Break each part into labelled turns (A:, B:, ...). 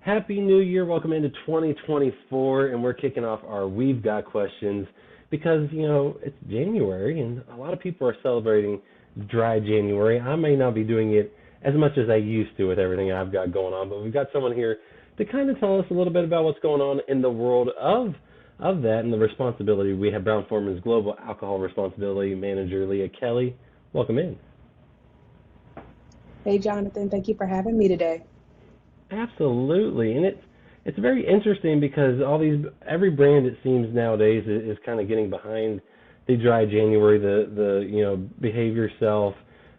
A: Happy New Year. Welcome into 2024, and we're kicking off our We've Got Questions because, it's January, and a lot of people are celebrating dry January. I may not be doing it as much as I used to with everything I've got going on, but we've got someone here to kind of tell us a little bit about what's going on in the world of that and the responsibility. We have Brown-Forman's Global Alcohol Responsibility Manager, Leah Kelly. Welcome in.
B: Hey, Jonathan, thank you for having me today.
A: Absolutely, and it's very interesting because every brand it seems nowadays is kind of getting behind the dry January, the behave yourself,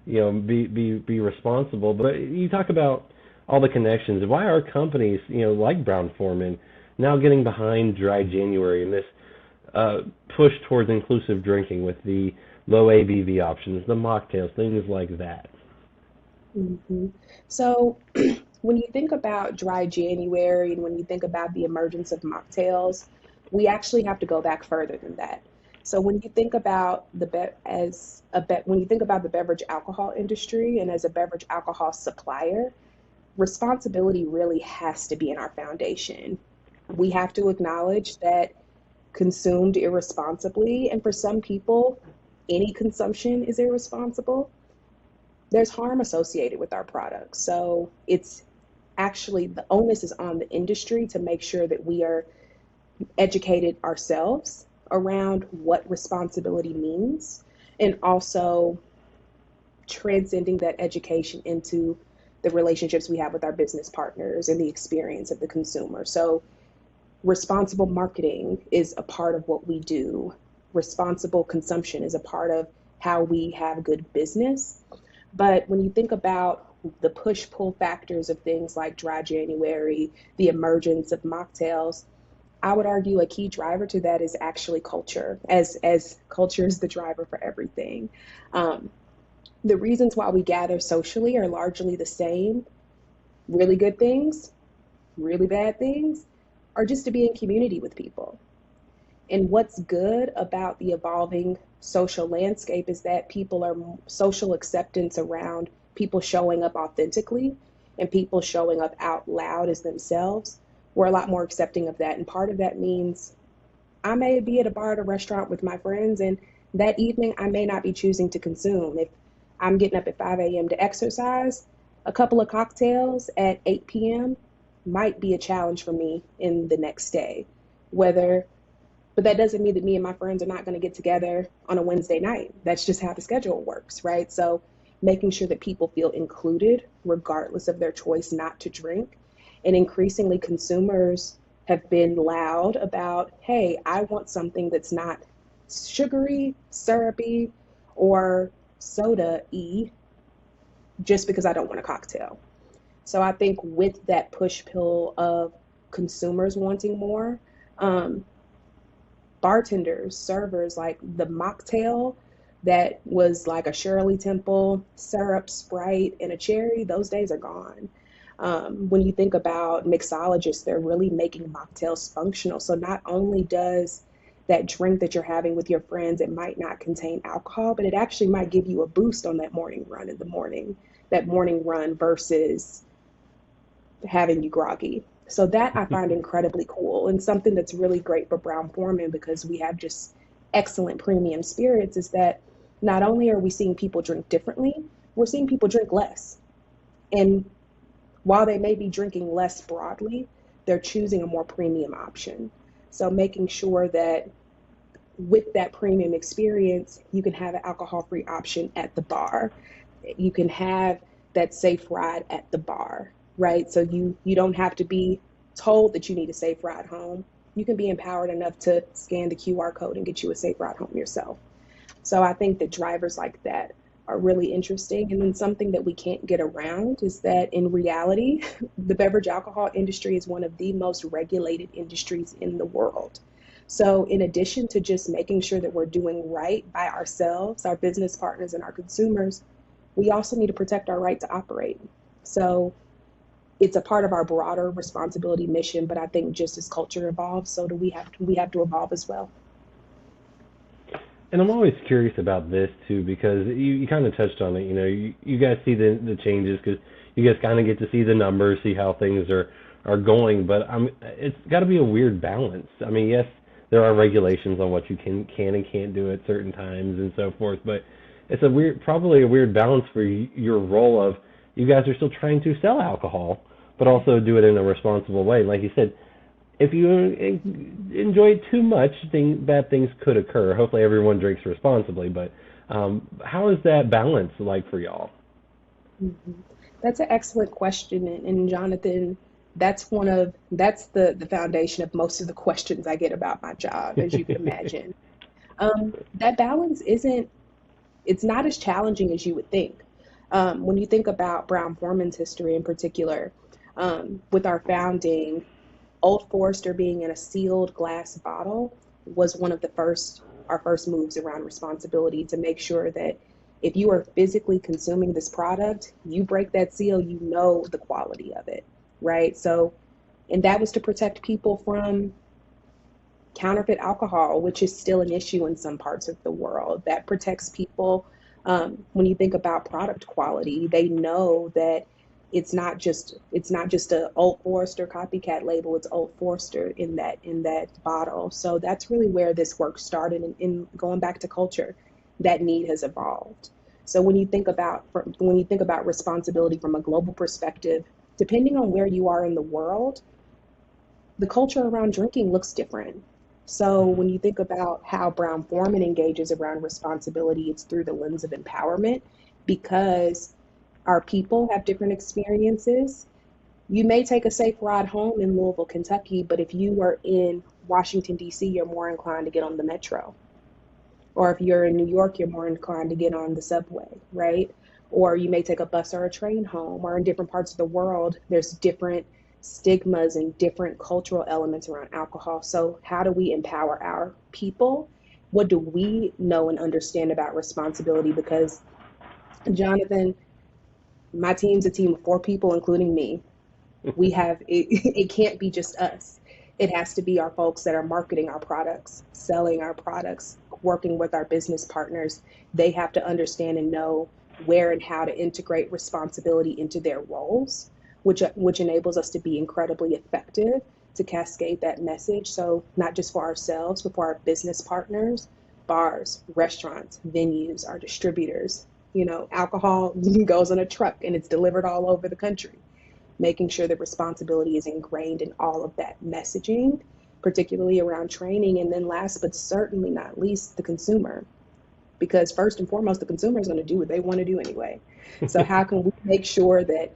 A: be responsible. But you talk about all the connections. Why are companies like Brown-Forman now getting behind dry January and this uh, push towards inclusive drinking with the low ABV options, the mocktails, things like that?
B: hmm So, when you think about dry January and when you think about the emergence of mocktails, we actually have to go back further than that. So, when you think about when you think about the beverage alcohol industry and as a beverage alcohol supplier, responsibility really has to be in our foundation. We have to acknowledge that consumed irresponsibly, and for some people, any consumption is irresponsible. There's harm associated with our products. So it's actually the onus is on the industry to make sure that we are educated ourselves around what responsibility means and also transcending that education into the relationships we have with our business partners and the experience of the consumer. So responsible marketing is a part of what we do. Responsible consumption is a part of how we have good business. But when you think about the push pull factors of things like dry January, the emergence of mocktails, I would argue a key driver to that is actually culture, as culture is the driver for everything. Um, the reasons why we gather socially are largely the same: really good things, really bad things, or just to be in community with people. And what's good about the evolving social landscape is that people are social acceptance around people showing up authentically and people showing up out loud as themselves. We're a lot more accepting of that. And part of that means I may be at a bar at a restaurant with my friends, and that evening I may not be choosing to consume. If I'm getting up at 5 a.m. to exercise, a couple of cocktails at 8 p.m. might be a challenge for me in the next day. Whether but that doesn't mean that me and my friends are not going to get together on a Wednesday night. That's just how the schedule works, right? So making sure that people feel included regardless of their choice not to drink. And increasingly, consumers have been loud about, hey, I want something that's not sugary, syrupy, or soda y just because I don't want a cocktail. So I think with that push pull of consumers wanting more, um, bartenders, servers, like the mocktail that was like a Shirley Temple, syrup, Sprite, and a cherry, those days are gone. When you think about mixologists, they're really making mocktails functional. So not only does that drink that you're having with your friends, it might not contain alcohol, but it actually might give you a boost on that morning run in the morning, that morning run versus having you groggy. So that I find incredibly cool and something that's really great for Brown Forman because we have just excellent premium spirits is that not only are we seeing people drink differently, we're seeing people drink less. And while they may be drinking less broadly, they're choosing a more premium option. So making sure that with that premium experience, you can have an alcohol-free option at the bar. You can have that safe ride at the bar, right? So you don't have to be told that you need a safe ride home. You can be empowered enough to scan the QR code and get you a safe ride home yourself. So I think that drivers like that are really interesting. And then something that we can't get around is that in reality, the beverage alcohol industry is one of the most regulated industries in the world. So in addition to just making sure that we're doing right by ourselves, our business partners, and our consumers, we also need to protect our right to operate. So it's a part of our broader responsibility mission, but I think just as culture evolves, so do we have to evolve as well.
A: And I'm always curious about this too because you kind of touched on it. You guys see the changes because you guys kind of get to see the numbers, see how things are going, but it's got to be a weird balance. I mean, yes, there are regulations on what you can and can't do at certain times and so forth, but it's a weird, probably a weird balance for your role of you guys are still trying to sell alcohol, but also do it in a responsible way. Like you said, if you enjoy it too much, bad things could occur. Hopefully, everyone drinks responsibly. But how is that balance like for y'all?
B: Mhm. That's an excellent question, and Jonathan, that's the foundation of most of the questions I get about my job, as you can imagine. That balance isn't it's not as challenging as you would think. When you think about Brown-Forman's history in particular, with our founding, Old Forester being in a sealed glass bottle was one of our first moves around responsibility to make sure that if you are physically consuming this product, you break that seal, you know the quality of it, right? So, and that was to protect people from counterfeit alcohol, which is still an issue in some parts of the world. That protects people. When you think about product quality, they know that it's not just a Old Forester copycat label. It's Old Forester in that bottle. So that's really where this work started. And in going back to culture, that need has evolved. So when you think about responsibility from a global perspective, depending on where you are in the world, the culture around drinking looks different. So when you think about how Brown-Forman engages around responsibility, it's through the lens of empowerment because our people have different experiences. You may take a safe ride home in Louisville, Kentucky, but if you are in Washington, D.C., you're more inclined to get on the metro. Or if you're in New York, you're more inclined to get on the subway, right? Or you may take a bus or a train home, or in different parts of the world, there's different stigmas and different cultural elements around alcohol. So, how do we empower our people? What do we know and understand about responsibility? Because, Jonathan, my team's a team of four people, including me. It can't be just us. It has to be our folks that are marketing our products, selling our products, working with our business partners. They have to understand and know where and how to integrate responsibility into their roles, which enables us to be incredibly effective to cascade that message. So not just for ourselves, but for our business partners, bars, restaurants, venues, our distributors. You know, alcohol goes on a truck and it's delivered all over the country, making sure that responsibility is ingrained in all of that messaging, particularly around training. And then last but certainly not least, the consumer. Because first and foremost, the consumer is going to do what they want to do anyway. So how can we make sure that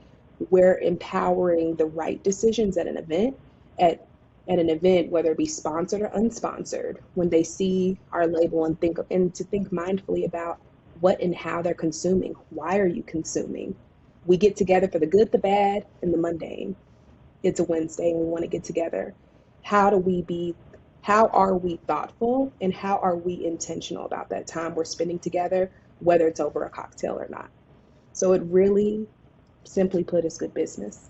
B: we're empowering the right decisions at at an event, whether it be sponsored or unsponsored, when they see our label and to think mindfully about what and how they're consuming. Why are you consuming? We get together for the good, the bad, and the mundane. It's a Wednesday and we want to get together. How do we be how are we thoughtful and how are we intentional about that time we're spending together, whether it's over a cocktail or not? So it really, simply put, is good business.